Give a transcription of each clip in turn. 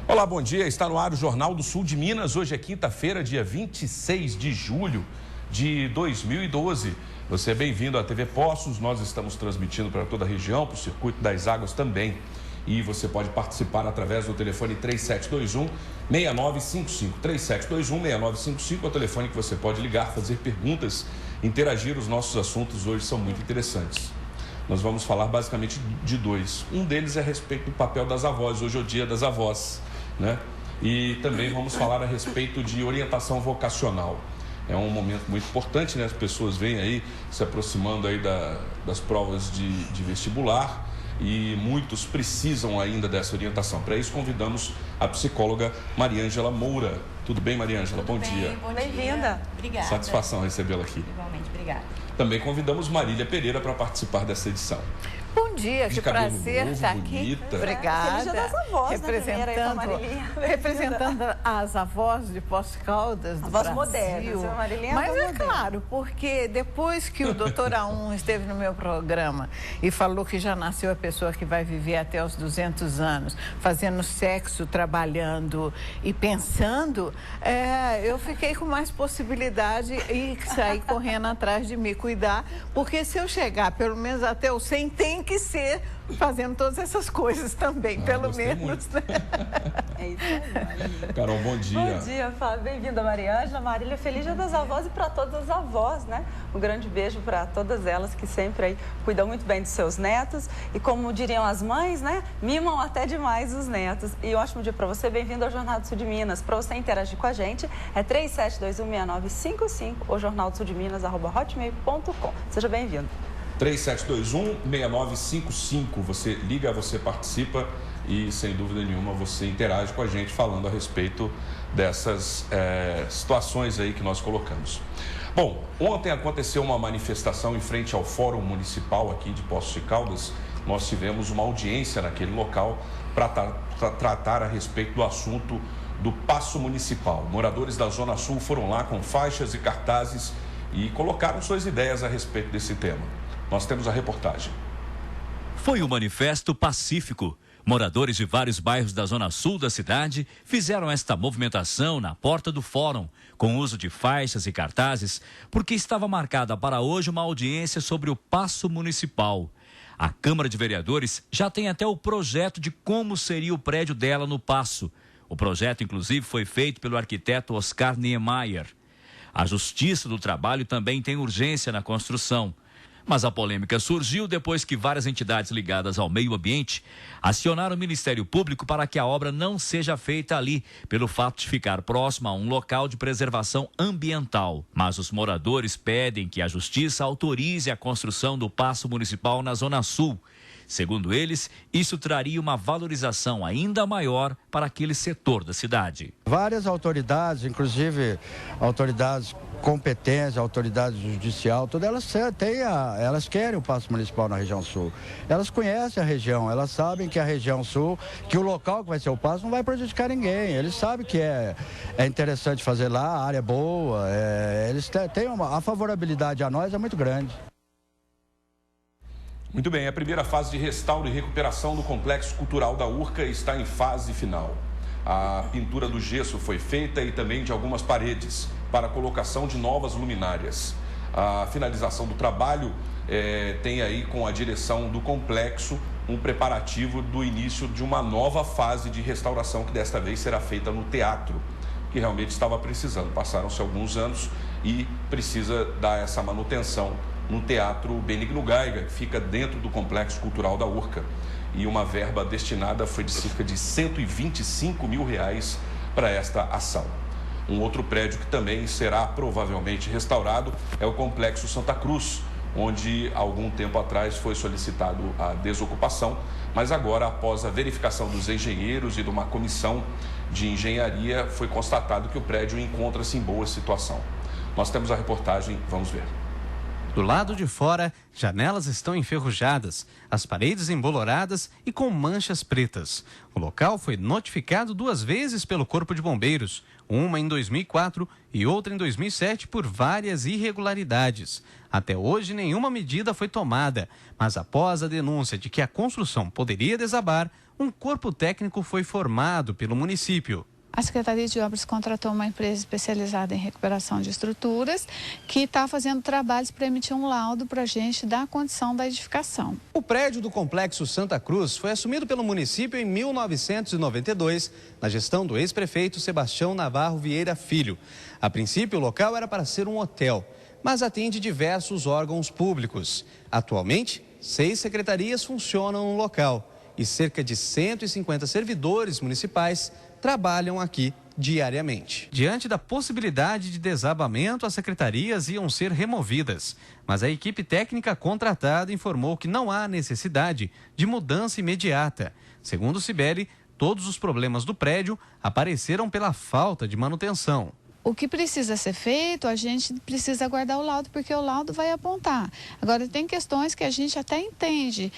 Olá, bom dia. Está no ar o Jornal do Sul de Minas. Hoje é quinta-feira, dia 26 de julho de 2012. Você é bem-vindo à TV Poços. Nós estamos transmitindo para toda a região, para o Circuito das Águas também. E você pode participar através do telefone 3721-6955. 3721-6955 é o telefone que você pode ligar, fazer perguntas, interagir. Os nossos assuntos hoje são muito interessantes. Nós vamos falar basicamente de dois. Um deles é a respeito do papel das avós. Hoje é o Dia das Avós, né? E também vamos falar a respeito de orientação vocacional. É um momento muito importante, né? As pessoas vêm aí se aproximando aí das provas de vestibular e muitos precisam ainda dessa orientação. Para isso, convidamos a psicóloga Mariângela Moura. Tudo bem, Mariângela? Bom dia. Bem-vinda. Obrigada. Satisfação recebê-la aqui. Igualmente, obrigada. Também convidamos Marília Pereira para participar dessa edição. Bom dia, que prazer estar aqui. Bonita. Obrigada. Feliz Dia das Avós, representando as avós de Poços de Caldas do avós Brasil. Modernas, a Marilinha. Mas é claro, porque depois que o doutor A1 esteve no meu programa e falou que já nasceu a pessoa que vai viver até os 200 anos, fazendo sexo, trabalhando e pensando, eu fiquei com mais possibilidade e saí correndo atrás de me cuidar, porque se eu chegar pelo menos até os 100, tem que ser fazendo todas essas coisas também, pelo menos. É isso aí, Marília. Carol, bom dia. Bom dia, Fábio. Bem-vinda, Mariângela. Marília, feliz Dia das Avós e para todas as avós, né? Um grande beijo para todas elas que sempre aí cuidam muito bem dos seus netos e, como diriam as mães, né? Mimam até demais os netos. E um ótimo dia para você. Bem-vindo ao Jornal do Sul de Minas. Para você interagir com a gente, é 37216955 ou jornaldosudeminas@hotmail.com. Seja bem-vindo. 3721-6955. Você liga, você participa e, sem dúvida nenhuma, você interage com a gente falando a respeito dessas situações aí que nós colocamos. Bom, ontem aconteceu uma manifestação em frente ao Fórum Municipal aqui de Poços de Caldas. Nós tivemos uma audiência naquele local para tratar a respeito do assunto do paço municipal. Moradores da Zona Sul foram lá com faixas e cartazes e colocaram suas ideias a respeito desse tema. Nós temos a reportagem. Foi um manifesto pacífico. Moradores de vários bairros da zona sul da cidade fizeram esta movimentação na porta do fórum, com uso de faixas e cartazes, porque estava marcada para hoje uma audiência sobre o paço municipal. A Câmara de Vereadores já tem até o projeto de como seria o prédio dela no paço. O projeto, inclusive, foi feito pelo arquiteto Oscar Niemeyer. A Justiça do Trabalho também tem urgência na construção. Mas a polêmica surgiu depois que várias entidades ligadas ao meio ambiente acionaram o Ministério Público para que a obra não seja feita ali, pelo fato de ficar próxima a um local de preservação ambiental. Mas os moradores pedem que a Justiça autorize a construção do paço municipal na Zona Sul. Segundo eles, isso traria uma valorização ainda maior para aquele setor da cidade. Várias autoridades, inclusive autoridades competentes, autoridade judicial, todas elas querem o paço municipal na região sul. Elas conhecem a região, elas sabem que a região sul, que o local que vai ser o paço não vai prejudicar ninguém. Eles sabem que é interessante fazer lá, a área é boa, eles têm a favorabilidade a nós é muito grande. Muito bem, a primeira fase de restauro e recuperação do Complexo Cultural da Urca está em fase final. A pintura do gesso foi feita e também de algumas paredes para a colocação de novas luminárias. A finalização do trabalho tem aí com a direção do complexo um preparativo do início de uma nova fase de restauração que desta vez será feita no teatro, que realmente estava precisando. Passaram-se alguns anos e precisa dar essa manutenção no Teatro Benigno Gaiga, que fica dentro do Complexo Cultural da Urca. E uma verba destinada foi de cerca de R$125 mil para esta ação. Um outro prédio que também será provavelmente restaurado é o Complexo Santa Cruz, onde algum tempo atrás foi solicitado a desocupação, mas agora, após a verificação dos engenheiros e de uma comissão de engenharia, foi constatado que o prédio encontra-se em boa situação. Nós temos a reportagem, vamos ver. Do lado de fora, janelas estão enferrujadas, as paredes emboloradas e com manchas pretas. O local foi notificado 2 vezes pelo Corpo de Bombeiros, uma em 2004 e outra em 2007 por várias irregularidades. Até hoje, nenhuma medida foi tomada, mas após a denúncia de que a construção poderia desabar, um corpo técnico foi formado pelo município. A Secretaria de Obras contratou uma empresa especializada em recuperação de estruturas que está fazendo trabalhos para emitir um laudo para a gente da condição da edificação. O prédio do Complexo Santa Cruz foi assumido pelo município em 1992, na gestão do ex-prefeito Sebastião Navarro Vieira Filho. A princípio, o local era para ser um hotel, mas atende diversos órgãos públicos. Atualmente, 6 secretarias funcionam no local e cerca de 150 servidores municipais trabalham aqui diariamente. Diante da possibilidade de desabamento, as secretarias iam ser removidas, mas a equipe técnica contratada informou que não há necessidade de mudança imediata. Segundo o Cibele, todos os problemas do prédio apareceram pela falta de manutenção. O que precisa ser feito, a gente precisa aguardar o laudo, porque o laudo vai apontar. Agora, tem questões que a gente até entende,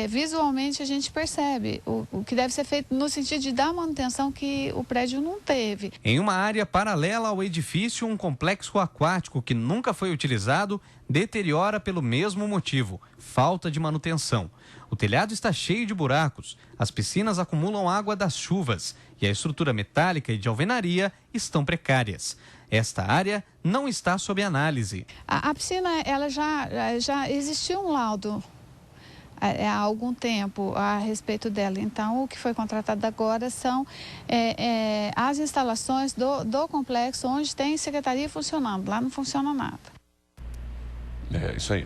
visualmente a gente percebe o que deve ser feito no sentido de dar manutenção que o prédio não teve. Em uma área paralela ao edifício, um complexo aquático que nunca foi utilizado deteriora pelo mesmo motivo, falta de manutenção. O telhado está cheio de buracos, as piscinas acumulam água das chuvas e a estrutura metálica e de alvenaria estão precárias. Esta área não está sob análise. A piscina, ela já existiu um laudo há algum tempo a respeito dela. Então, o que foi contratado agora são as instalações do complexo onde tem secretaria funcionando. Lá não funciona nada. É isso aí.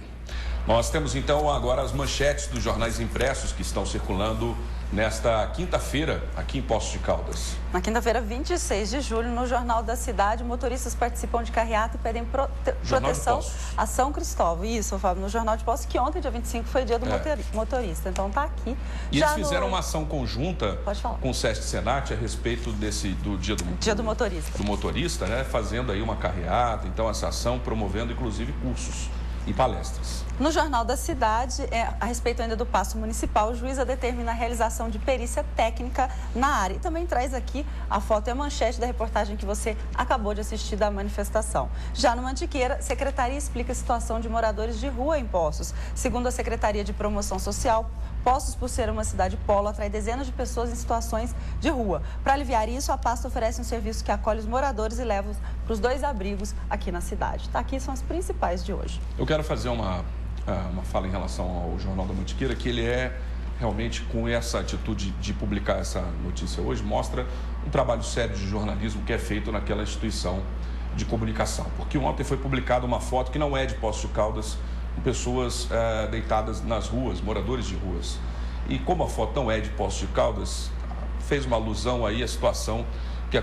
Nós temos então agora as manchetes dos jornais impressos que estão circulando nesta quinta-feira aqui em Poços de Caldas. Na quinta-feira, 26 de julho, no Jornal da Cidade, motoristas participam de carreata e pedem proteção a São Cristóvão. Isso, Fábio, no Jornal de Poços, que ontem, dia 25, foi dia do motorista. Então tá aqui. E eles fizeram uma ação conjunta com o SESC Senat a respeito do dia do motorista. Do motorista, né? Fazendo aí uma carreata, então essa ação promovendo inclusive cursos e palestras. No Jornal da Cidade, a respeito ainda do passo municipal, o juíza determina a realização de perícia técnica na área. E também traz aqui a foto e a manchete da reportagem que você acabou de assistir da manifestação. Já no Mantiqueira, secretaria explica a situação de moradores de rua em Poços. Segundo a Secretaria de Promoção Social, Poços, por ser uma cidade polo, atrai dezenas de pessoas em situações de rua. Para aliviar isso, a pasta oferece um serviço que acolhe os moradores e leva para os 2 abrigos aqui na cidade. Tá, aqui são as principais de hoje. Eu quero fazer uma fala em relação ao Jornal da Mantiqueira, que ele realmente, com essa atitude de publicar essa notícia hoje, mostra um trabalho sério de jornalismo que é feito naquela instituição de comunicação. Porque ontem foi publicada uma foto que não é de Poços de Caldas, com pessoas deitadas nas ruas, moradores de ruas. E como a foto não é de Poços de Caldas, fez uma alusão aí à situação que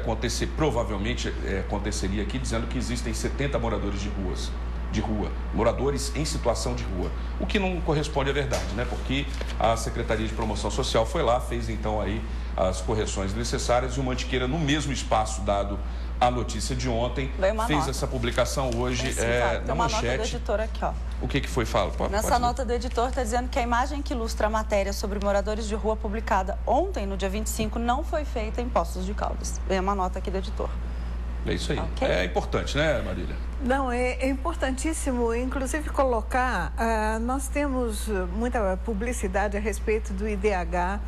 provavelmente aconteceria aqui, dizendo que existem 70 moradores de rua, moradores em situação de rua, o que não corresponde à verdade, né? Porque a Secretaria de Promoção Social foi lá, fez então aí as correções necessárias e o Mantiqueira, no mesmo espaço dado a notícia de ontem, fez essa publicação hoje na manchete. Nota do editor aqui, ó. O que foi falado? Nessa nota do editor está dizendo que a imagem que ilustra a matéria sobre moradores de rua publicada ontem, no dia 25, não foi feita em Poços de Caldas. Vem uma nota aqui do editor. É isso aí. Okay. É importante, né, Marília? Não, é importantíssimo, inclusive, colocar, nós temos muita publicidade a respeito do IDH,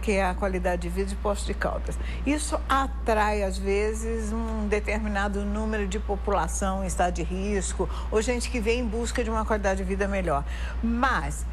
que é a qualidade de vida de Poços de Caldas. Isso atrai, às vezes, um determinado número de população em estado de risco, ou gente que vem em busca de uma qualidade de vida melhor. Mas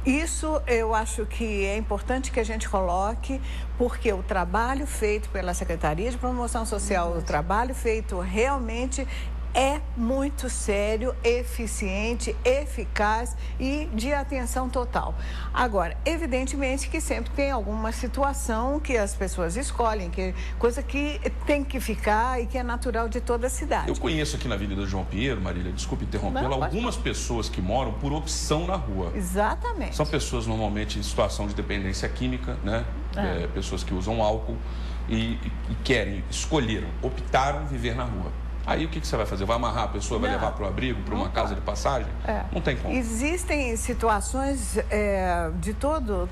isso eu acho que é importante que a gente coloque, porque o trabalho feito pela Secretaria de Promoção Social, o trabalho feito realmente é muito sério, eficiente, eficaz e de atenção total. Agora, evidentemente que sempre tem alguma situação que as pessoas escolhem, coisa que tem que ficar e que é natural de toda a cidade. Eu conheço aqui na Avenida João Pinheiro, Marília, desculpe interrompê-la, algumas pessoas que moram por opção na rua. Exatamente. São pessoas normalmente em situação de dependência química, né? Pessoas que usam álcool e escolheram, optaram viver na rua. Aí o que você vai fazer? Vai amarrar a pessoa, vai levar para um abrigo, para uma casa de passagem? Não tem como. Existem situações de todo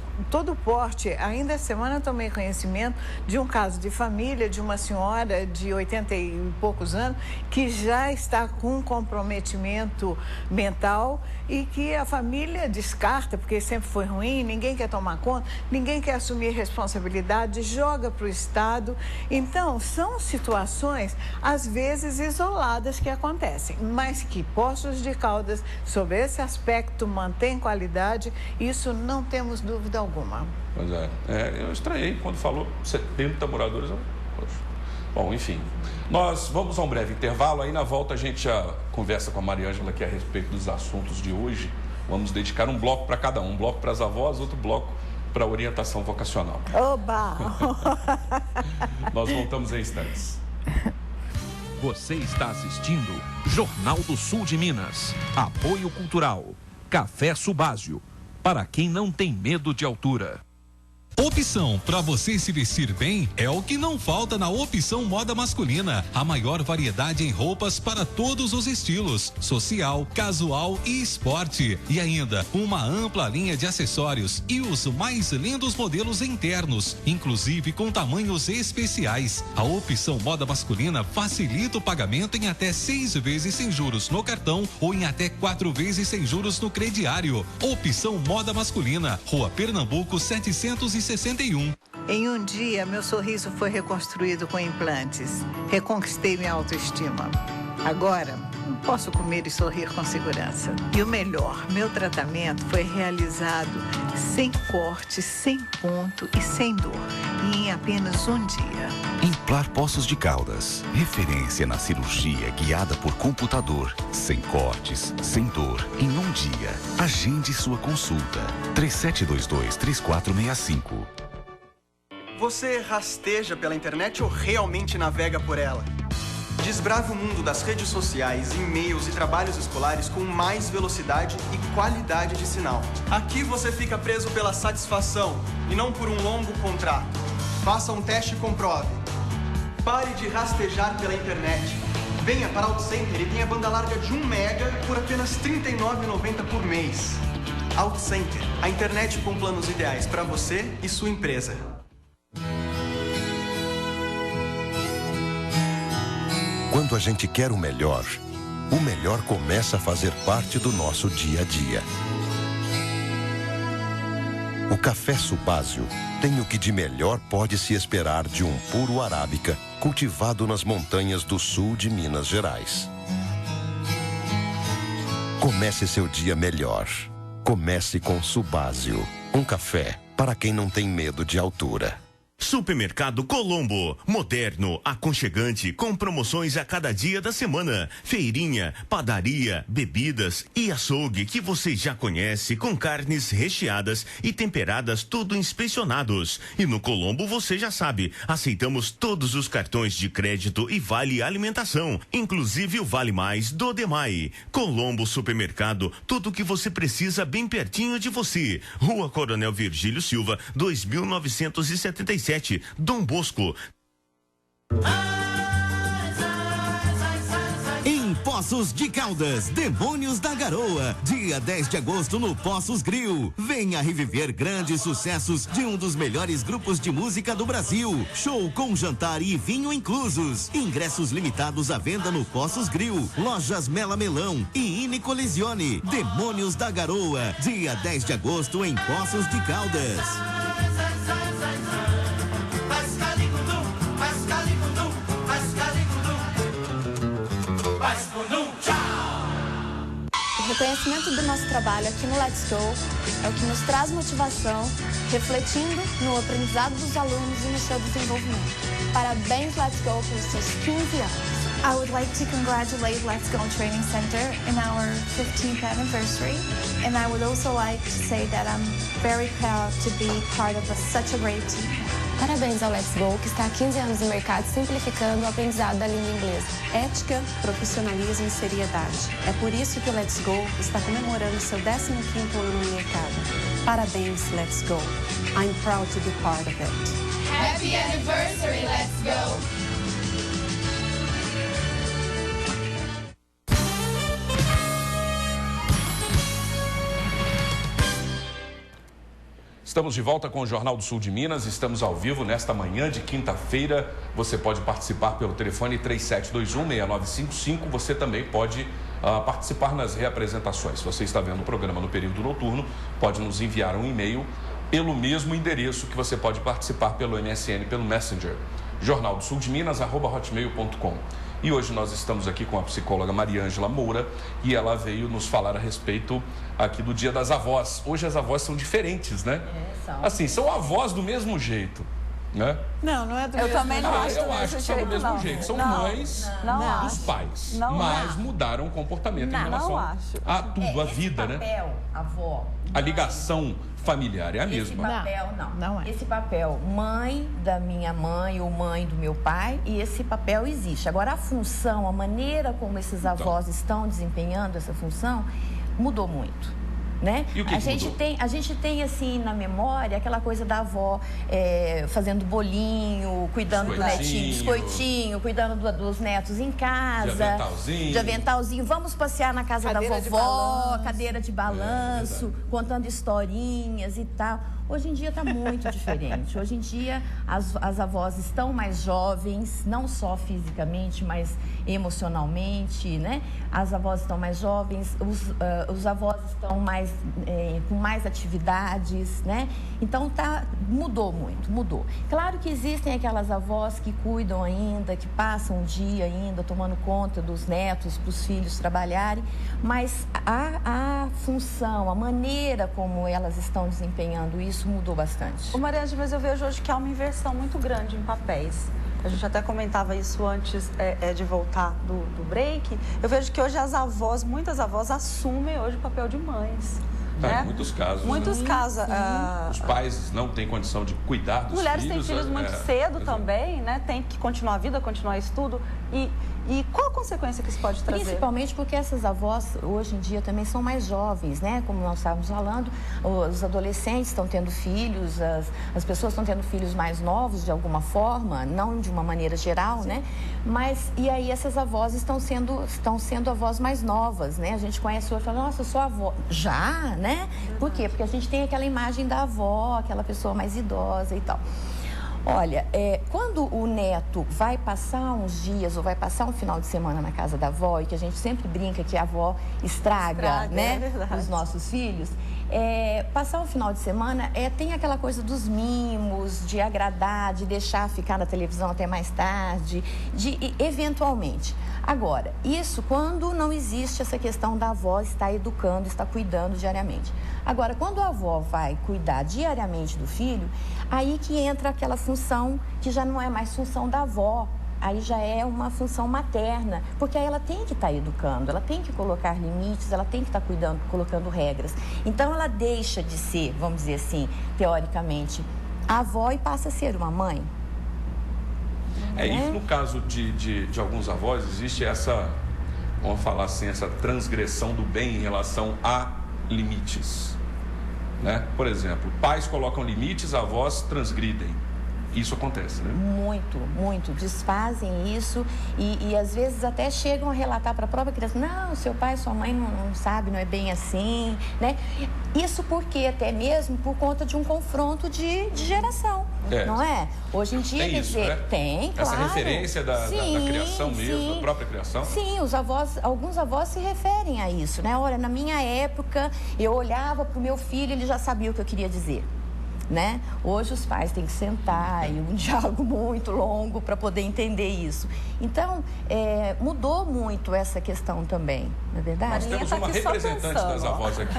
porte. Ainda essa semana eu tomei conhecimento de um caso de família, de uma senhora de 80 e poucos anos, que já está com um comprometimento mental e que a família descarta, porque sempre foi ruim, ninguém quer tomar conta, ninguém quer assumir responsabilidade, joga para o Estado. Então, são situações, às vezes, isoladas que acontecem, mas que Poços de Caldas, sobre esse aspecto, mantém qualidade, isso não temos dúvida alguma. Pois eu estranhei quando falou 70 moradores. Poxa. Bom, enfim, nós vamos a um breve intervalo, aí na volta a gente já conversa com a Mariângela aqui a respeito dos assuntos de hoje. Vamos dedicar um bloco para cada um bloco para as avós, outro bloco para a orientação vocacional. Oba! Nós voltamos em instantes. Você está assistindo Jornal do Sul de Minas. Apoio Cultural. Café Subásio. Para quem não tem medo de altura. Opção para você se vestir bem é o que não falta na Opção Moda Masculina. A maior variedade em roupas para todos os estilos, social, casual e esporte. E ainda uma ampla linha de acessórios e os mais lindos modelos internos, inclusive com tamanhos especiais. A Opção Moda Masculina facilita o pagamento em até 6 vezes sem juros no cartão ou em até 4 vezes sem juros no crediário. Opção Moda Masculina, Rua Pernambuco 761. Em um dia, meu sorriso foi reconstruído com implantes. Reconquistei minha autoestima. Agora, posso comer e sorrir com segurança. E o melhor, meu tratamento foi realizado sem corte, sem ponto e sem dor. E em apenas um dia. Implar Poços de Caldas. Referência na cirurgia guiada por computador. Sem cortes, sem dor, em um dia. Agende sua consulta. 3722-3465. Você rasteja pela internet ou realmente navega por ela? Desbrave o mundo das redes sociais, e-mails e trabalhos escolares com mais velocidade e qualidade de sinal. Aqui você fica preso pela satisfação e não por um longo contrato. Faça um teste e comprove. Pare de rastejar pela internet. Venha para OutCenter e tenha banda larga de 1 mega por apenas R$ 39,90 por mês. OutCenter, a internet com planos ideais para você e sua empresa. Quando a gente quer o melhor começa a fazer parte do nosso dia a dia. O café Subásio tem o que de melhor pode se esperar de um puro arábica cultivado nas montanhas do sul de Minas Gerais. Comece seu dia melhor. Comece com Subásio, um café para quem não tem medo de altura. Supermercado Colombo, moderno, aconchegante, com promoções a cada dia da semana. Feirinha, padaria, bebidas e açougue que você já conhece, com carnes recheadas e temperadas, tudo inspecionados. E no Colombo você já sabe, aceitamos todos os cartões de crédito e vale alimentação, inclusive o Vale Mais do Demai. Colombo Supermercado, tudo o que você precisa bem pertinho de você. Rua Coronel Virgílio Silva, 2977. Dom Bosco. Em Poços de Caldas, Demônios da Garoa, dia 10 de agosto no Poços Grill. Venha reviver grandes sucessos de um dos melhores grupos de música do Brasil. Show com jantar e vinho inclusos. Ingressos limitados à venda no Poços Grill, Lojas Mela Melão e Ine Colisione. Demônios da Garoa, dia 10 de agosto em Poços de Caldas. O reconhecimento do nosso trabalho aqui no Let's Go é o que nos traz motivação, refletindo no aprendizado dos alunos e no seu desenvolvimento. Parabéns, Let's Go, pelos seus 15 anos. I would like to congratulate Let's Go Training Center in our 15th anniversary, and I would also like to say that I'm very proud to be part of such a great team. Parabéns ao Let's Go, que está há 15 anos no mercado simplificando o aprendizado da língua inglesa. Ética, profissionalismo e seriedade. É por isso que o Let's Go está comemorando seu 15º ano no mercado. Parabéns, Let's Go. I'm proud to be part of it. Happy anniversary, Let's Go! Estamos de volta com o Jornal do Sul de Minas, estamos ao vivo nesta manhã de quinta-feira. Você pode participar pelo telefone 3721-6955, você também pode participar nas reapresentações. Se você está vendo o programa no período noturno, pode nos enviar um e-mail pelo mesmo endereço que você pode participar pelo MSN, pelo Messenger, jornaldossuldeMinas@hotmail.com. E hoje nós estamos aqui com a psicóloga Mariângela Moura e ela veio nos falar a respeito aqui do Dia das Avós. Hoje as avós são diferentes, né? São. Assim, são avós do mesmo jeito, né? Não é do mesmo jeito. Eu também não acho eu acho que são do mesmo jeito. São mães dos pais, mas acho. mudaram o comportamento em relação a tudo, a vida, né? Papel, avó. A ligação familiar é a mesma. Esse papel, não é. Esse papel, mãe da minha mãe ou mãe do meu pai, e esse papel existe. Agora, a função, a maneira como esses avós estão desempenhando essa função, mudou muito. Né? E o que a gente tem assim na memória aquela coisa da avó fazendo bolinho, cuidando do netinho, biscoitinho, cuidando dos netos em casa, de aventalzinho, vamos passear na casa cadeira da vovó, cadeira de balanço, contando historinhas e tal. Hoje em dia está muito diferente. Hoje em dia as avós estão mais jovens, não só fisicamente, mas emocionalmente, né? As avós estão mais jovens, os avós estão mais com mais atividades, né? Então mudou muito, mudou. Claro que existem aquelas avós que cuidam ainda, que passam o dia ainda tomando conta dos netos, para os filhos trabalharem, mas a função, a maneira como elas estão desempenhando isso mudou bastante. Mariângela, mas eu vejo hoje que há uma inversão muito grande em papéis. A gente até comentava isso antes de voltar do break. Eu vejo que hoje muitas avós assumem hoje o papel de mães. Né? Em muitos casos. Muitos casos. Os pais não têm condição de cuidar dos mulheres filhos. Mulheres têm filhos muito cedo também, né? Tem que continuar a vida, continuar estudo. E qual a consequência que isso pode trazer? Principalmente porque essas avós, hoje em dia, também são mais jovens, né? Como nós estávamos falando, os adolescentes estão tendo filhos, as pessoas estão tendo filhos mais novos, de alguma forma, não de uma maneira geral, né? Mas, e aí essas avós estão sendo avós mais novas, né? A gente conhece hoje e fala, nossa, eu sou avó. Já, né? Por quê? Porque a gente tem aquela imagem da avó, aquela pessoa mais idosa e tal. Olha, quando o neto vai passar uns dias ou vai passar um final de semana na casa da avó, e que a gente sempre brinca que a avó estraga, né, os nossos filhos, passar um final de semana tem aquela coisa dos mimos, de agradar, de deixar ficar na televisão até mais tarde, eventualmente. Agora, isso quando não existe essa questão da avó estar educando, estar cuidando diariamente. Agora, quando a avó vai cuidar diariamente do filho, aí que entra aquela função que já não é mais função da avó, aí já é uma função materna, porque aí ela tem que estar educando, ela tem que colocar limites, ela tem que estar cuidando, colocando regras. Então, ela deixa de ser, vamos dizer assim, teoricamente, a avó e passa a ser uma mãe. E no caso de alguns avós, existe essa, vamos falar assim, essa transgressão do bem em relação a limites, né? Por exemplo, pais colocam limites, avós transgridem. Isso acontece, né? Muito. Desfazem isso e às vezes até chegam a relatar para a própria criança, não, seu pai, sua mãe não sabe, não é bem assim, né? Isso porque até mesmo por conta de um confronto de geração, não é? Hoje em dia, tem quer isso, dizer, né? tem, claro. Essa referência da criação mesmo, da própria criação? Sim, alguns avós se referem a isso, né? Olha, na minha época, eu olhava para o meu filho, ele já sabia o que eu queria dizer. Né? Hoje os pais têm que sentar e um diálogo muito longo para poder entender isso. Então, mudou muito essa questão também, não é verdade? Nós temos uma representante das avós aqui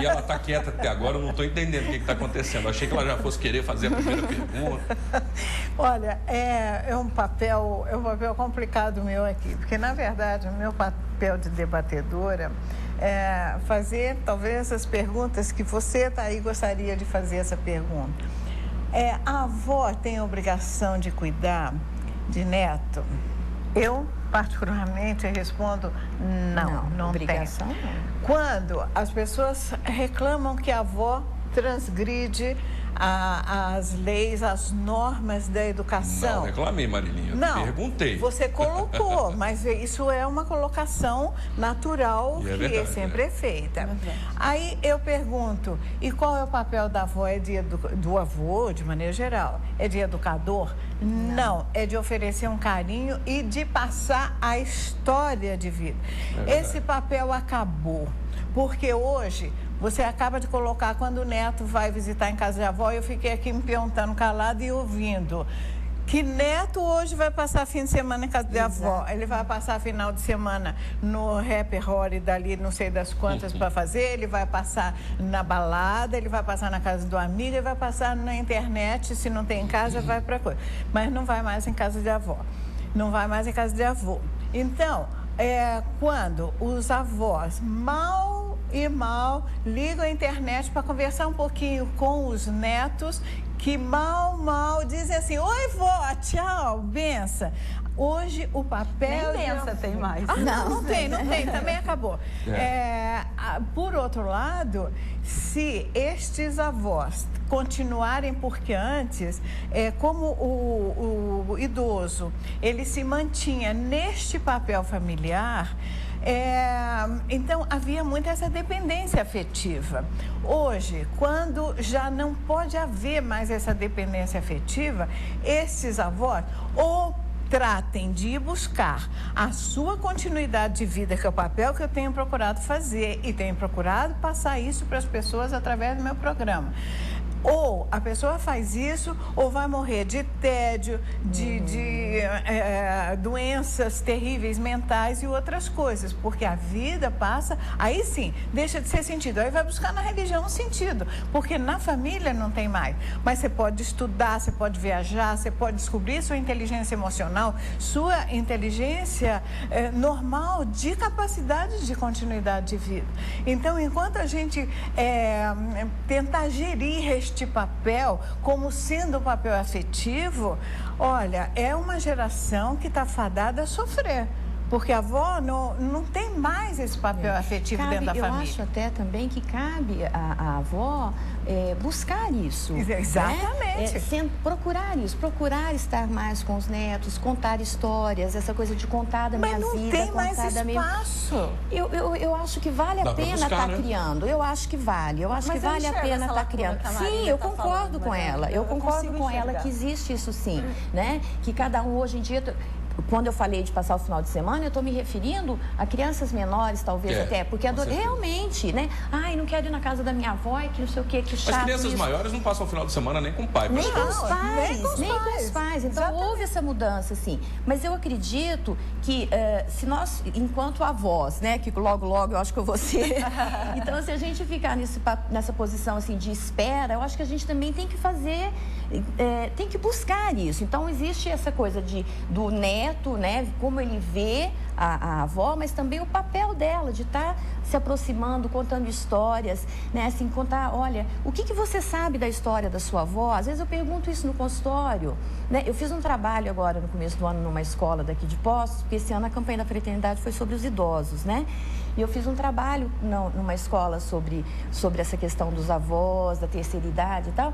e ela está quieta até agora, eu não estou entendendo o que está acontecendo. Achei que ela já fosse querer fazer a primeira pergunta. Olha, é um papel complicado meu aqui, porque na verdade o meu papel de debatedora fazer talvez essas perguntas que você tá aí gostaria de fazer essa pergunta. A avó tem a obrigação de cuidar de neto? Eu, particularmente, respondo não obrigação, tem. Não. Quando as pessoas reclamam que a avó transgride as leis, as normas da educação. Não reclamei, Marilinha. Não, perguntei. Você colocou, mas isso é uma colocação natural E é que verdade, sempre é feita. Aí eu pergunto, e qual é o papel da avó? É do avô, de maneira geral? É de educador? Não, é de oferecer um carinho e de passar a história de vida. Esse papel acabou, porque hoje você acaba de colocar, quando o neto vai visitar em casa de avó, eu fiquei aqui me perguntando calado e ouvindo. Que neto hoje vai passar fim de semana em casa de avó? Ele vai passar final de semana no Happy Horror dali, não sei das quantas para fazer, ele vai passar na balada, ele vai passar na casa do amigo, ele vai passar na internet, se não tem em casa, vai para coisa. Mas não vai mais em casa de avó, não vai mais em casa de avô. Então, quando os avós mal ligam a internet para conversar um pouquinho com os netos, que mal dizem assim, oi vó, tchau, benção. Hoje o papel... Nem benção tem mais. Não tem, também acabou. Por outro lado, se estes avós continuarem, porque antes, como o idoso, ele se mantinha neste papel familiar, então havia muito essa dependência afetiva. Hoje, quando já não pode haver mais essa dependência afetiva, esses avós ou tratem de ir buscar a sua continuidade de vida, que é o papel que eu tenho procurado fazer e tenho procurado passar isso para as pessoas através do meu programa. Ou a pessoa faz isso, ou vai morrer de tédio, de doenças terríveis mentais e outras coisas. Porque a vida passa, aí sim, deixa de ser sentido. Aí vai buscar na religião um sentido, porque na família não tem mais. Mas você pode estudar, você pode viajar, você pode descobrir sua inteligência emocional, sua inteligência normal de capacidade de continuidade de vida. Então, enquanto a gente tentar gerir este papel como sendo um papel afetivo, olha, é uma geração que está fadada a sofrer. Porque a avó não tem mais esse papel afetivo dentro da família. Eu acho até também que cabe a avó buscar isso. Exatamente. Né? Procurar isso, procurar estar mais com os netos, contar histórias, essa coisa de contar da minha vida. Mas não tem mais espaço. Eu acho que vale a pena estar criando. Eu acho que vale. Eu acho que vale a pena estar criando. Sim, eu concordo com ela. Eu concordo com ela que existe isso sim, né? Que cada um hoje em dia... Quando eu falei de passar o final de semana, eu estou me referindo a crianças menores, talvez até, porque realmente, né? Ai, não quero ir na casa da minha avó, que não sei o que chato. As crianças maiores não passam o final de semana nem com o pai. Nem com os pais, nem com os pais. Então, houve essa mudança, sim. Mas eu acredito que se nós, enquanto avós, né? Que logo eu acho que eu vou ser. Então, se a gente ficar nessa posição, assim, de espera, eu acho que a gente também tem que fazer, tem que buscar isso. Então, existe essa coisa do neto, né, como ele vê a avó, mas também o papel dela de estar se aproximando, contando histórias, né, assim, contar, olha, o que você sabe da história da sua avó? Às vezes eu pergunto isso no consultório, né? Eu fiz um trabalho agora no começo do ano numa escola daqui de Poços, porque esse ano a campanha da fraternidade foi sobre os idosos, né? E eu fiz um trabalho numa escola sobre essa questão dos avós, da terceira idade e tal.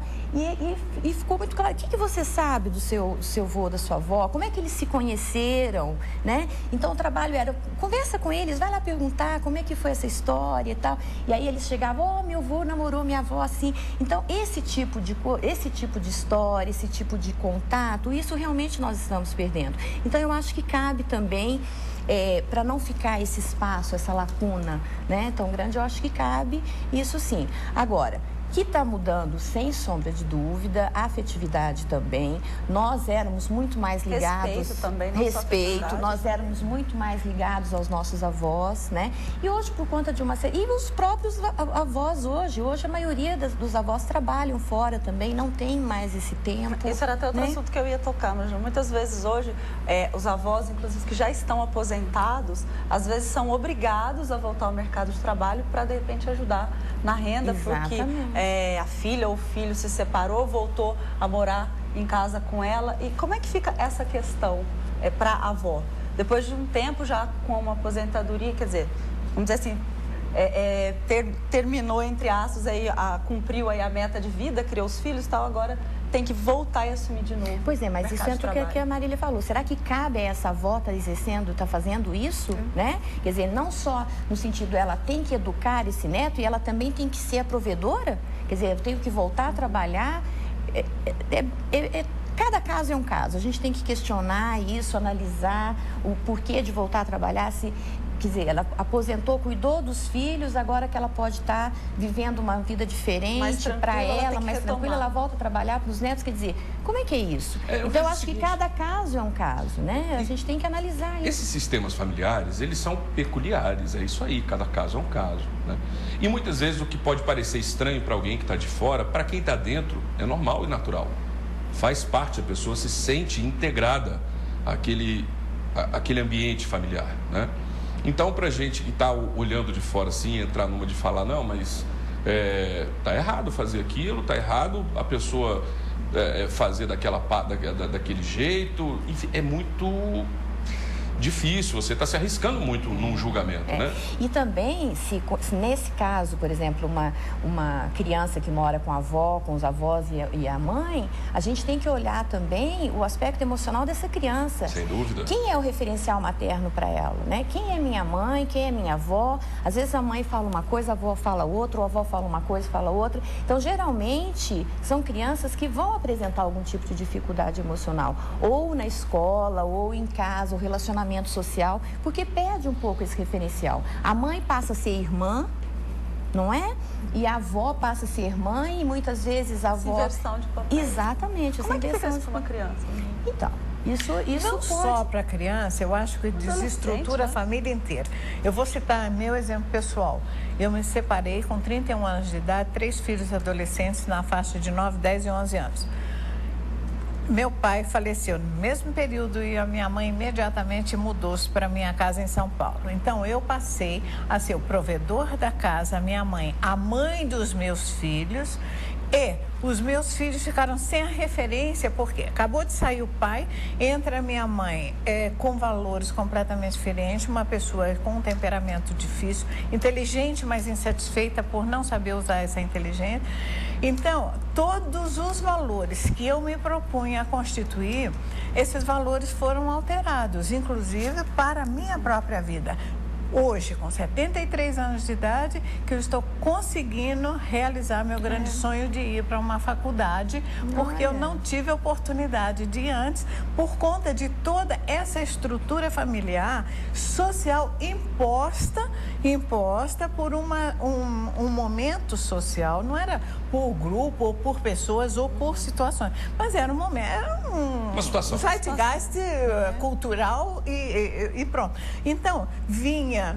E ficou muito claro. O que você sabe do seu avô, da sua avó? Como é que eles se conheceram, né? Então, o trabalho era, conversa com eles, vai lá perguntar como é que foi essa história e tal. E aí eles chegavam, meu avô namorou minha avó assim. Então, esse tipo de história, esse tipo de contato, isso realmente nós estamos perdendo. Então, eu acho que cabe também... para não ficar esse espaço, essa lacuna, né, tão grande, eu acho que cabe isso sim. Agora, que está mudando, sem sombra de dúvida, a afetividade também. Nós éramos muito mais ligados... Respeito também. Nós éramos muito mais ligados aos nossos avós, né? E hoje, por conta de uma série... E os próprios avós hoje a maioria dos avós trabalham fora também, não tem mais esse tempo. Isso era até outro assunto que eu ia tocar, mas muitas vezes hoje, os avós, inclusive, que já estão aposentados, às vezes são obrigados a voltar ao mercado de trabalho para, de repente, ajudar na renda, porque a filha ou o filho se separou, voltou a morar em casa com ela. E como é que fica essa questão para a avó? Depois de um tempo já com uma aposentadoria, quer dizer, vamos dizer assim, terminou, entre aspas, aí, cumpriu aí a meta de vida, criou os filhos e tal, agora tem que voltar e assumir de novo. Pois é, mas isso entra o que a Marília falou. Será que cabe a essa avó estar exercendo, estar fazendo isso, né? Quer dizer, não só no sentido ela tem que educar esse neto e ela também tem que ser a provedora? Quer dizer, eu tenho que voltar a trabalhar. Cada caso é um caso. A gente tem que questionar isso, analisar o porquê de voltar a trabalhar, se... Quer dizer, ela aposentou, cuidou dos filhos, agora que ela pode estar vivendo uma vida diferente para ela, mais tranquila, ela volta a trabalhar para os netos. Quer dizer, como é que é isso? Então, eu acho que cada caso é um caso, né? A gente tem que analisar isso. Esses sistemas familiares, eles são peculiares, é isso aí, cada caso é um caso, né? E muitas vezes o que pode parecer estranho para alguém que está de fora, para quem está dentro, é normal e natural. Faz parte, a pessoa se sente integrada àquele ambiente familiar, né? Então, para a gente que está olhando de fora assim, entrar numa de falar, não, mas tá errado fazer aquilo, tá errado a pessoa fazer daquele jeito, enfim, é muito difícil, você está se arriscando muito num julgamento, né? E também, se nesse caso, por exemplo, uma criança que mora com a avó, com os avós e a mãe, a gente tem que olhar também o aspecto emocional dessa criança. Sem dúvida. Quem é o referencial materno para ela, né? Quem é minha mãe, quem é minha avó? Às vezes a mãe fala uma coisa, a avó fala outra, ou a avó fala uma coisa, fala outra. Então, geralmente, são crianças que vão apresentar algum tipo de dificuldade emocional, ou na escola, ou em casa, o relacionamento social, porque perde um pouco esse referencial. A mãe passa a ser irmã, não é? E a avó passa a ser irmã e muitas vezes a avó... Inversão de papel. Exatamente. Como é que fica isso para uma criança? Então, isso não pode... só para a criança, eu acho que desestrutura a família inteira. Eu vou citar meu exemplo pessoal. Eu me separei com 31 anos de idade, 3 filhos adolescentes na faixa de 9, 10 e 11 anos. Meu pai faleceu no mesmo período e a minha mãe imediatamente mudou-se para minha casa em São Paulo. Então, eu passei a ser o provedor da casa, a minha mãe, a mãe dos meus filhos, e os meus filhos ficaram sem a referência, porque acabou de sair o pai, entra a minha mãe com valores completamente diferentes, uma pessoa com um temperamento difícil, inteligente, mas insatisfeita por não saber usar essa inteligência. Então, todos os valores que eu me propunha a constituir, esses valores foram alterados, inclusive para a minha própria vida. Hoje, com 73 anos de idade, que eu estou conseguindo realizar meu grande sonho de ir para uma faculdade, porque eu não tive a oportunidade de antes, por conta de toda essa estrutura familiar, social imposta por um momento social. Não era por grupo, ou por pessoas, ou por situações, mas era um momento, uma situação, zeitgeist cultural e pronto. Então,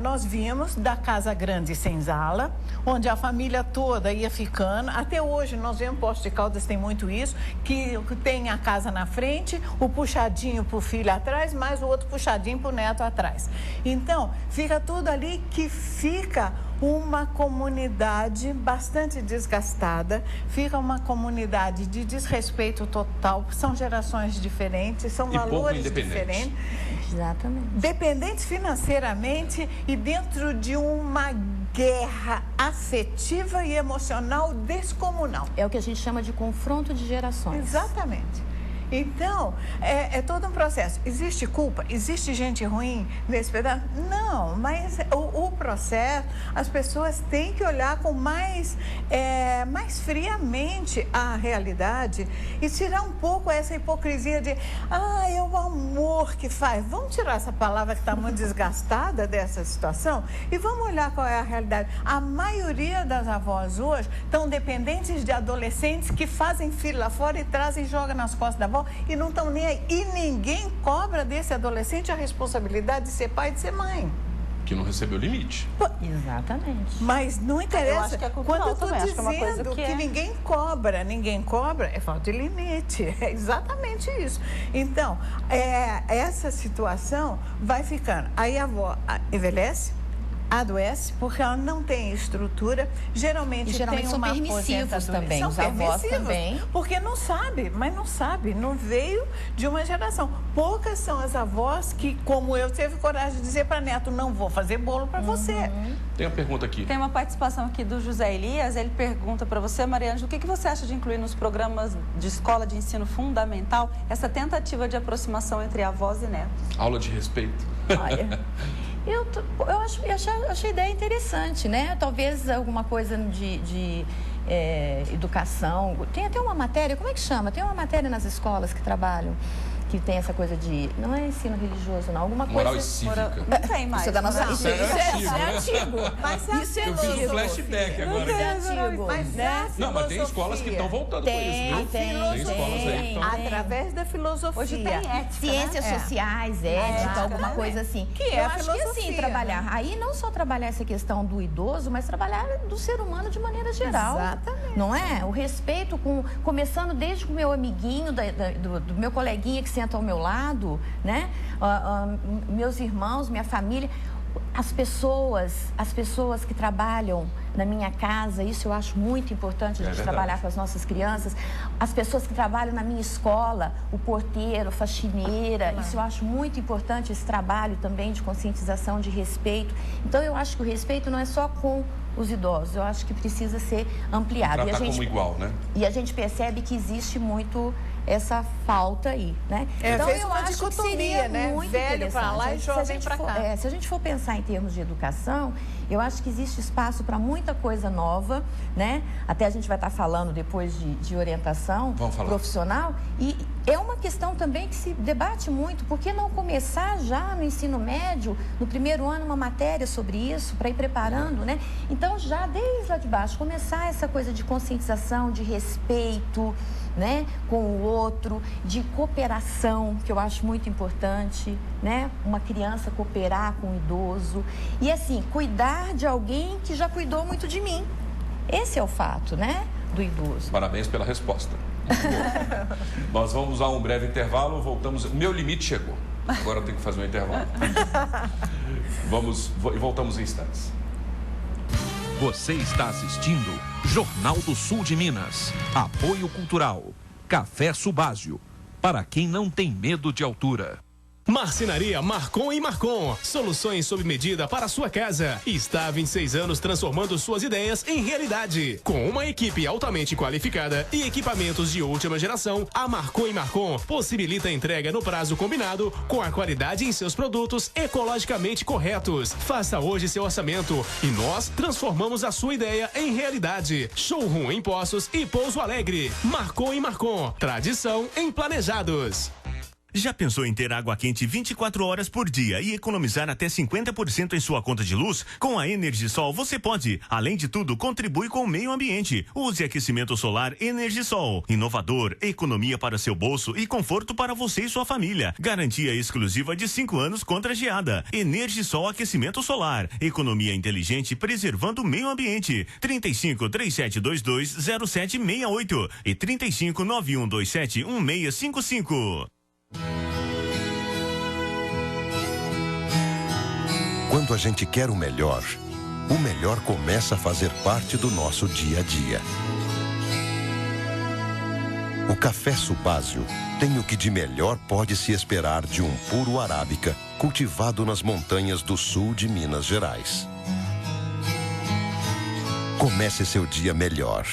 nós vimos da Casa Grande Senzala, onde a família toda ia ficando. Até hoje, nós vemos, Poços de Caldas tem muito isso, que tem a casa na frente, o puxadinho para o filho atrás, mais o outro puxadinho para o neto atrás. Então, fica tudo ali que fica uma comunidade bastante desgastada, fica uma comunidade de desrespeito total, são gerações diferentes, são valores diferentes. Exatamente. Dependentes financeiramente e dentro de uma guerra afetiva e emocional descomunal. É o que a gente chama de confronto de gerações. Exatamente. Então, é todo um processo. Existe culpa? Existe gente ruim nesse pedaço? Não, mas o processo, as pessoas têm que olhar com mais friamente a realidade e tirar um pouco essa hipocrisia de é o amor que faz. Vamos tirar essa palavra que está muito desgastada dessa situação e vamos olhar qual é a realidade. A maioria das avós hoje estão dependentes de adolescentes que fazem filho lá fora e trazem e jogam nas costas da avó e não estão nem aí. E ninguém cobra desse adolescente a responsabilidade de ser pai e de ser mãe. Que não recebeu limite. Exatamente. Mas não interessa. Eu acho que é cultural quando eu estou também, dizendo acho que é uma coisa que ninguém cobra, é falta de limite. É exatamente isso. Então, essa situação vai ficando. Aí a avó envelhece, adoece porque ela não tem estrutura, geralmente tem são uma permissivos também, são os avós também. Porque não sabe, não veio de uma geração. Poucas são as avós que, como eu, teve coragem de dizer para neto, não vou fazer bolo para você. Tem uma pergunta aqui. Tem uma participação aqui do José Elias, ele pergunta para você, Mariângela, o que você acha de incluir nos programas de escola de ensino fundamental essa tentativa de aproximação entre avós e netos? Aula de respeito. Olha, eu achei a ideia interessante, né? Talvez alguma coisa de educação. Tem até uma matéria, como é que chama? Tem uma matéria nas escolas que trabalham, que tem essa coisa de... Não é ensino religioso, não. Alguma coisa... Moral e cívica. Não tem mais. Isso é da nossa... Isso é antigo. Mas isso é eu fiz um flashback agora. Isso é antigo. Não, mas tem escolas que estão voltando com isso, viu? Tem escolas aí que estão... Através da filosofia. Hoje tem ética, Ciências sociais, ética, alguma coisa assim. Que é eu a acho que filosofia, assim, trabalhar... né? Aí não só trabalhar essa questão do idoso, mas trabalhar do ser humano de maneira geral. Exatamente. Não é? O respeito, começando desde o meu amiguinho, do meu coleguinha que senta ao meu lado, né? Meus irmãos, minha família, as pessoas que trabalham na minha casa, isso eu acho muito importante a gente trabalhar com as nossas crianças, as pessoas que trabalham na minha escola, o porteiro, a faxineira, isso eu acho muito importante, esse trabalho também de conscientização, de respeito. Então eu acho que o respeito não é só com os idosos, eu acho que precisa ser ampliado. Tratar como igual, né? E a gente percebe que existe muito essa falta aí, né? Então eu acho que seria muito velho para lá e jovem para cá. Se a gente for pensar em termos de educação, eu acho que existe espaço para muita coisa nova, né? Até a gente vai estar falando depois de orientação profissional. E é uma questão também que se debate muito. Por que não começar já no ensino médio, no primeiro ano, uma matéria sobre isso, para ir preparando, né? Então, já desde lá de baixo, começar essa coisa de conscientização, de respeito, né, com o outro, de cooperação, que eu acho muito importante, né? Uma criança cooperar com o idoso e, assim, cuidar de alguém que já cuidou muito de mim. Esse é o fato, né, do idoso. Parabéns pela resposta. Nós vamos a um breve intervalo, voltamos. Meu limite chegou. Agora eu tenho que fazer um intervalo. Voltamos em instantes. Você está assistindo Jornal do Sul de Minas. Apoio Cultural. Café Subásio. Para quem não tem medo de altura. Marcenaria Marcon e Marcon. Soluções sob medida para a sua casa. Está há 26 anos transformando suas ideias em realidade. Com uma equipe altamente qualificada e equipamentos de última geração, a Marcon e Marcon possibilita a entrega no prazo combinado com a qualidade em seus produtos ecologicamente corretos. Faça hoje seu orçamento e nós transformamos a sua ideia em realidade. Showroom em Poços e Pouso Alegre. Marcon e Marcon. Tradição em planejados. Já pensou em ter água quente 24 horas por dia e economizar até 50% em sua conta de luz? Com a Energisol você pode. Além de tudo, contribui com o meio ambiente. Use aquecimento solar Energisol. Inovador, economia para seu bolso e conforto para você e sua família. Garantia exclusiva de 5 anos contra geada. Energisol Aquecimento Solar. Economia inteligente preservando o meio ambiente. 35-3722-0768 e 35-9127-1655. Quando a gente quer o melhor começa a fazer parte do nosso dia a dia. O café Subásio tem o que de melhor pode se esperar de um puro arábica cultivado nas montanhas do sul de Minas Gerais. Comece seu dia melhor.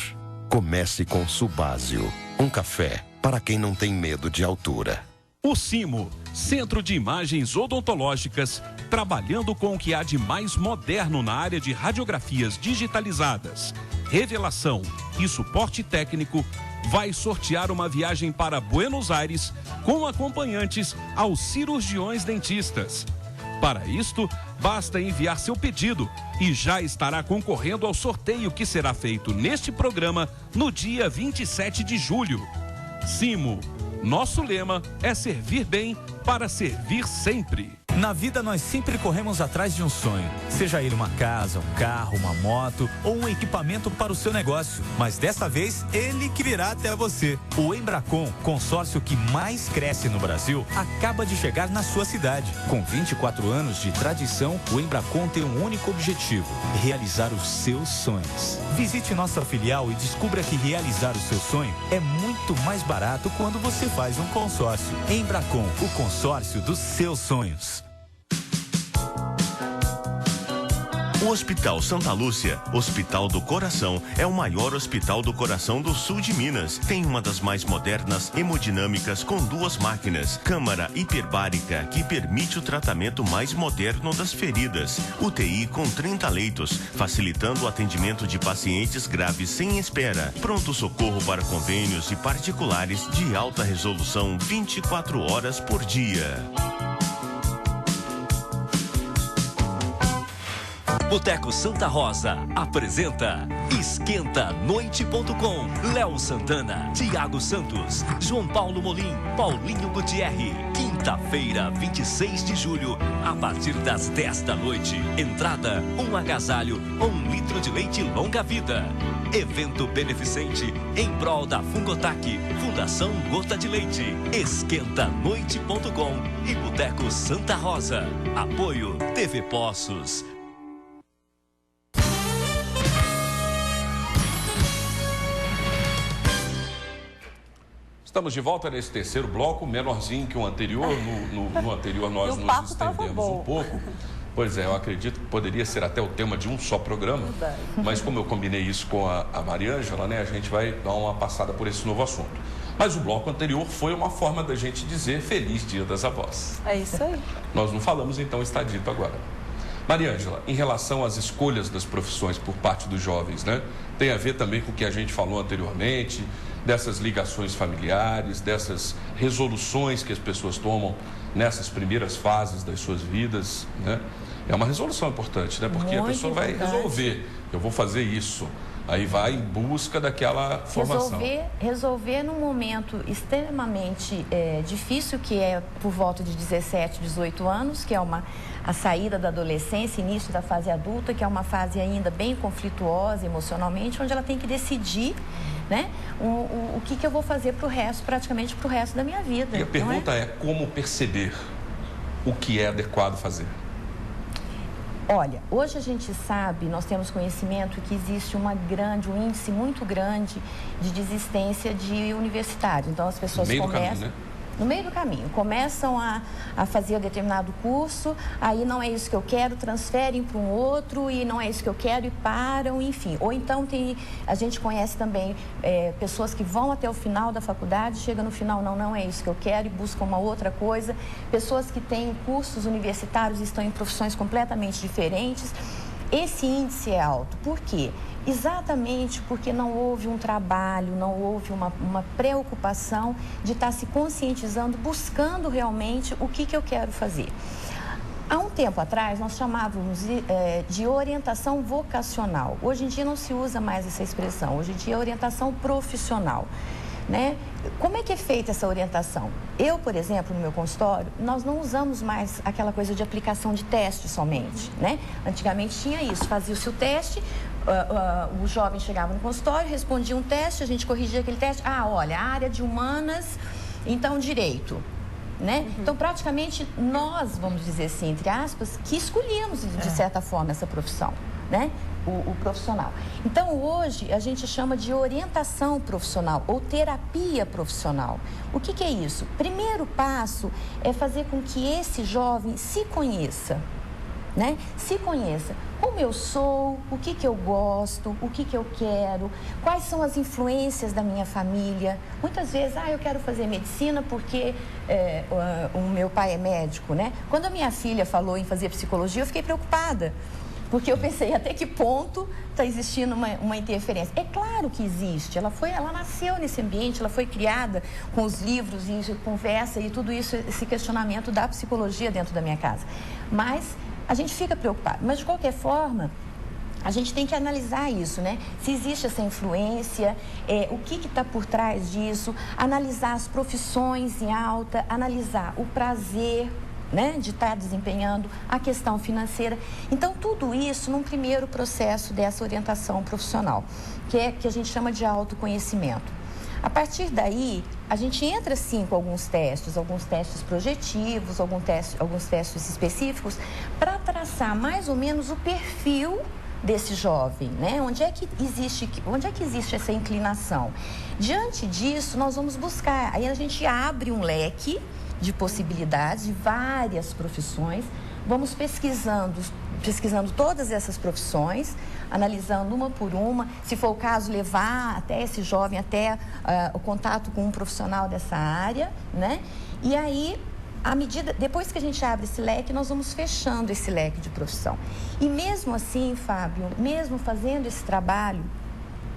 Comece com Subásio, um café para quem não tem medo de altura. O CIMO, Centro de Imagens Odontológicas, trabalhando com o que há de mais moderno na área de radiografias digitalizadas, revelação e suporte técnico, vai sortear uma viagem para Buenos Aires com acompanhantes aos cirurgiões dentistas. Para isto, basta enviar seu pedido e já estará concorrendo ao sorteio que será feito neste programa no dia 27 de julho. CIMO. Nosso lema é servir bem para servir sempre. Na vida nós sempre corremos atrás de um sonho, seja ele uma casa, um carro, uma moto ou um equipamento para o seu negócio. Mas dessa vez, ele que virá até você. O Embracon, consórcio que mais cresce no Brasil, acaba de chegar na sua cidade. Com 24 anos de tradição, o Embracon tem um único objetivo: realizar os seus sonhos. Visite nossa filial e descubra que realizar o seu sonho é muito mais barato quando você faz um consórcio. Embracon, o consórcio dos seus sonhos. O Hospital Santa Lúcia, Hospital do Coração, é o maior hospital do coração do sul de Minas. Tem uma das mais modernas hemodinâmicas com 2 máquinas, câmara hiperbárica que permite o tratamento mais moderno das feridas, UTI com 30 leitos, facilitando o atendimento de pacientes graves sem espera, pronto socorro para convênios e particulares de alta resolução 24 horas por dia. Boteco Santa Rosa apresenta EsquentaNoite.com. Léo Santana, Thiago Santos, João Paulo Molim, Paulinho Gutierre. Quinta-feira, 26 de julho, a partir das 10 da noite. Entrada, um agasalho ou 1 litro de leite longa vida. Evento beneficente em prol da Fungotac, Fundação Gota de Leite. EsquentaNoite.com e Boteco Santa Rosa. Apoio TV Poços. Estamos de volta nesse terceiro bloco, menorzinho que o anterior. No anterior nós nos estendemos um pouco. Pois é, eu acredito que poderia ser até o tema de um só programa. Mas como eu combinei isso com a Mariângela, né, a gente vai dar uma passada por esse novo assunto. Mas o bloco anterior foi uma forma da gente dizer Feliz Dia das Avós. É isso aí. Nós não falamos, então está dito agora. Mariângela, em relação às escolhas das profissões por parte dos jovens, né? Tem a ver também com o que a gente falou anteriormente, dessas ligações familiares, dessas resoluções que as pessoas tomam nessas primeiras fases das suas vidas, né? É uma resolução importante, né? Porque a pessoa vai resolver, eu vou fazer isso. Aí vai em busca daquela formação. Resolver num momento extremamente difícil, que é por volta de 17, 18 anos, que é a saída da adolescência, início da fase adulta, que é uma fase ainda bem conflituosa emocionalmente, onde ela tem que decidir, né, o que eu vou fazer para o resto, praticamente para o resto da minha vida. E a pergunta é como perceber o que é adequado fazer? Olha, hoje a gente sabe, nós temos conhecimento que existe um índice muito grande de desistência de universitários. Então as pessoas começam... No meio do caminho, começam a fazer um determinado curso, aí não é isso que eu quero, transferem para um outro e não é isso que eu quero e param, enfim. Ou então a gente conhece também pessoas que vão até o final da faculdade, chega no final, não é isso que eu quero e buscam uma outra coisa. Pessoas que têm cursos universitários e estão em profissões completamente diferentes. Esse índice é alto. Por quê? Exatamente porque não houve um trabalho, não houve uma preocupação de estar se conscientizando, buscando realmente o que eu quero fazer. Há um tempo atrás, nós chamávamos de orientação vocacional. Hoje em dia não se usa mais essa expressão, hoje em dia é orientação profissional. Né? Como é que é feita essa orientação? Eu, por exemplo, no meu consultório, nós não usamos mais aquela coisa de aplicação de teste somente, né? Antigamente tinha isso, fazia-se o teste, o jovem chegava no consultório, respondia um teste, a gente corrigia aquele teste. Olha, a área de humanas, então direito. Né? Então, praticamente, nós, vamos dizer assim, entre aspas, que escolhíamos, de certa forma, essa profissão, né? O profissional. Então, hoje, a gente chama de orientação profissional ou terapia profissional. O que é isso? Primeiro passo é fazer com que esse jovem se conheça, né? Se conheça. Como eu sou, o que eu gosto, o que eu quero, quais são as influências da minha família. Muitas vezes, eu quero fazer medicina porque o meu pai é médico, né? Quando a minha filha falou em fazer psicologia, eu fiquei preocupada. Porque eu pensei, até que ponto está existindo uma interferência? É claro que existe. Ela nasceu nesse ambiente, ela foi criada com os livros e conversa e tudo isso, esse questionamento da psicologia dentro da minha casa. Mas a gente fica preocupado. Mas, de qualquer forma, a gente tem que analisar isso, né? Se existe essa influência, o que está por trás disso, analisar as profissões em alta, analisar o prazer, né, de estar desempenhando, a questão financeira. Então, tudo isso num primeiro processo dessa orientação profissional, que a gente chama de autoconhecimento. A partir daí, a gente entra sim com alguns testes projetivos, alguns testes específicos, para traçar mais ou menos o perfil desse jovem, né? Onde é que existe essa inclinação? Diante disso, nós vamos buscar, aí a gente abre um leque de possibilidades de várias profissões, vamos pesquisando todas essas profissões, analisando uma por uma, se for o caso, levar até esse jovem, até o contato com um profissional dessa área, né? E aí, depois que a gente abre esse leque, nós vamos fechando esse leque de profissão. E mesmo assim, Fábio, mesmo fazendo esse trabalho,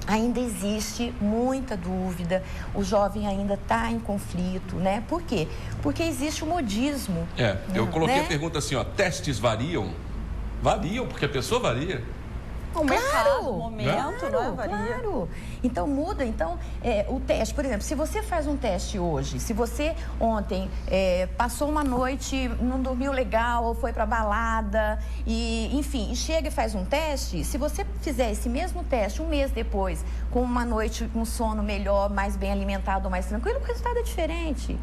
ainda existe muita dúvida, o jovem ainda está em conflito, né? Por quê? Porque existe o modismo. Eu coloquei, né, a pergunta assim, testes variam? Variam, porque a pessoa varia. O mercado, o momento, não é? Varia. Claro. Então, muda. Então, o teste, por exemplo, se você faz um teste hoje, se você ontem passou uma noite, não dormiu legal, ou foi para balada, enfim, chega e faz um teste, se você fizer esse mesmo teste um mês depois, com uma noite, com sono melhor, mais bem alimentado, mais tranquilo, o resultado é diferente.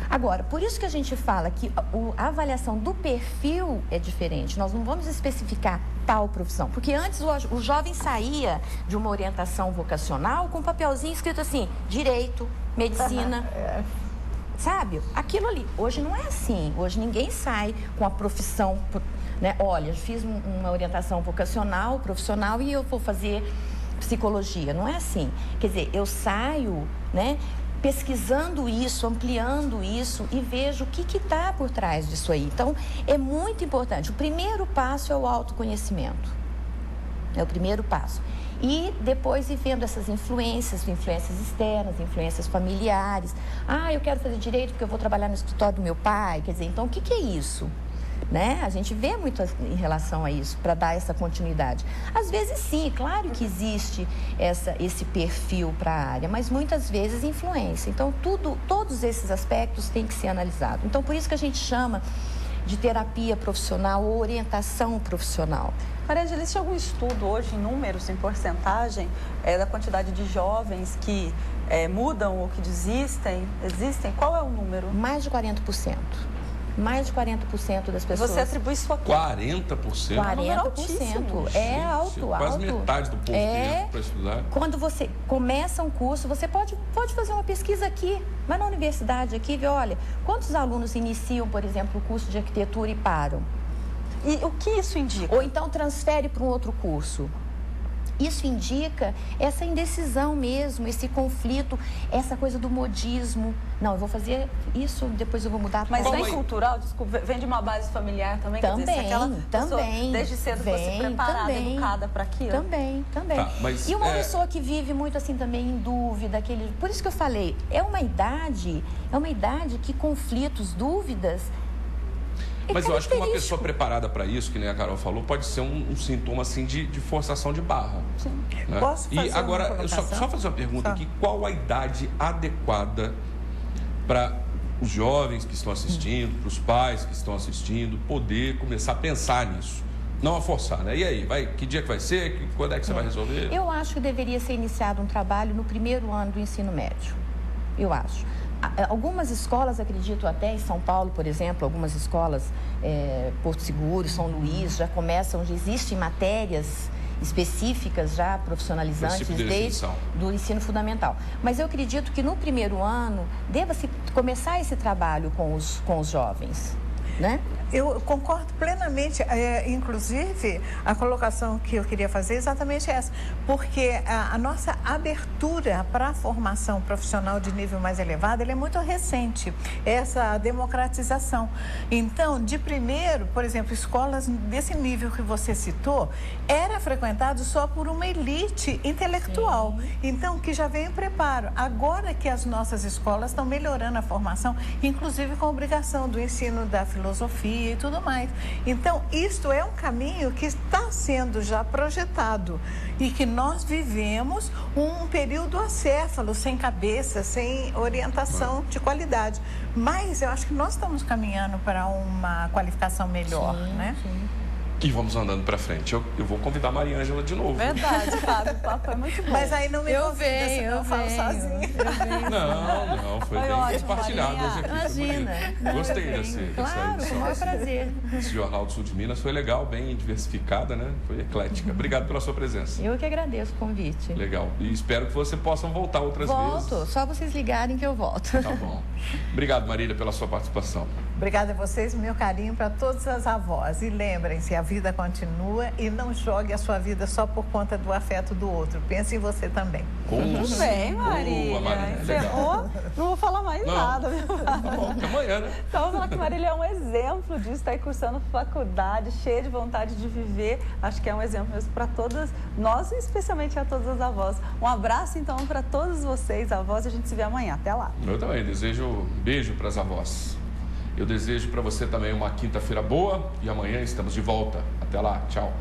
Agora, por isso que a gente fala que a avaliação do perfil é diferente. Nós não vamos especificar tal profissão. Porque antes o jovem saía de uma orientação vocacional com um papelzinho escrito assim, direito, medicina, sabe? Aquilo ali. Hoje não é assim. Hoje ninguém sai com a profissão, né? Olha, fiz uma orientação vocacional, profissional e eu vou fazer psicologia. Não é assim. Quer dizer, eu saio, né, pesquisando isso, ampliando isso e vejo o que está por trás disso aí. Então, é muito importante. O primeiro passo é o autoconhecimento. É o primeiro passo. E depois ir vendo essas influências externas, influências familiares. Eu quero fazer direito porque eu vou trabalhar no escritório do meu pai. Quer dizer, então, o que é isso? Né? A gente vê muito em relação a isso, para dar essa continuidade. Às vezes, sim, claro que existe esse perfil para a área, mas muitas vezes influência. Então, todos esses aspectos têm que ser analisados. Então, por isso que a gente chama de terapia profissional ou orientação profissional. Maria Angela, existe algum estudo hoje, em números, em porcentagem, da quantidade de jovens que mudam ou que desistem? Existem? Qual é o número? Mais de 40%. Mais de 40% das pessoas. Você atribui isso aqui? 40%? 40%. É alto. Quase metade do povo tem para estudar. Quando você começa um curso, você pode fazer uma pesquisa aqui. Vai na universidade aqui e vê, olha, quantos alunos iniciam, por exemplo, o curso de arquitetura e param? E o que isso indica? Ou então transfere para um outro curso. Isso indica essa indecisão mesmo, esse conflito, essa coisa do modismo. Não, eu vou fazer isso, depois eu vou mudar. Mas vem cultural, desculpa, vem de uma base familiar também? Também, quer dizer, se aquela pessoa, desde cedo fosse preparada, educada para aquilo? Também. Tá, e uma pessoa que vive muito assim também em dúvida, por isso que eu falei, é uma idade que conflitos, dúvidas... Mas eu acho que uma pessoa preparada para isso, que nem a Carol falou, pode ser um sintoma assim de forçação de barra. Sim. Né? Posso fazer e agora, só fazer uma pergunta aqui, qual a idade adequada para os jovens que estão assistindo, para os pais que estão assistindo, poder começar a pensar nisso? Não a forçar, né? E aí, que dia que vai ser? Quando é que você vai resolver? Eu acho que deveria ser iniciado um trabalho no primeiro ano do ensino médio. Eu acho. Algumas escolas, acredito até em São Paulo, por exemplo, algumas escolas, Porto Seguro, São Luís, já existem matérias específicas já profissionalizantes desde do ensino fundamental. Mas eu acredito que no primeiro ano deva-se começar esse trabalho com os jovens, né? Eu concordo plenamente, inclusive a colocação que eu queria fazer é exatamente essa, porque a nossa abertura para a formação profissional de nível mais elevado, ela é muito recente, essa democratização. Então, de primeiro, por exemplo, escolas desse nível que você citou, era frequentado só por uma elite intelectual, então que já vem em preparo. Agora que as nossas escolas estão melhorando a formação, inclusive com a obrigação do ensino da filosofia, dia e tudo mais. Então, isto é um caminho que está sendo já projetado e que nós vivemos um período acéfalo, sem cabeça, sem orientação de qualidade. Mas eu acho que nós estamos caminhando para uma qualificação melhor, né? Sim. E vamos andando para frente. Eu vou convidar a Maria Ângela de novo. Verdade, Fábio, o papo é muito bom. Mas aí não me convida, senão eu falo sozinha. Não, foi bem ótimo, compartilhado Maria. hoje aqui. Imagina. Gostei dessa Claro, edição. com o maior prazer. Esse Jornal do Sul de Minas foi legal, bem diversificada, né? Foi eclética. Obrigado pela sua presença. Eu que agradeço o convite. Legal. E espero que você possam voltar outras vezes. Volto, só vocês ligarem que eu volto. Tá bom. Obrigado, Marília, pela sua participação. Obrigada a vocês, meu carinho para todas as avós. E lembrem-se, a vida continua e não jogue a sua vida só por conta do afeto do outro. Pense em você também. Muito bem, Marília. Encerrou. Não vou falar mais nada. Tá bom, até amanhã, né? Então, vamos falar que Marília é um exemplo disso, está aí cursando faculdade, cheia de vontade de viver. Acho que é um exemplo mesmo para todas nós e especialmente a todas as avós. Um abraço, então, para todos vocês, avós, e a gente se vê amanhã. Até lá. Eu também desejo um beijo para as avós. Eu desejo para você também uma quinta-feira boa e amanhã estamos de volta. Até lá, tchau.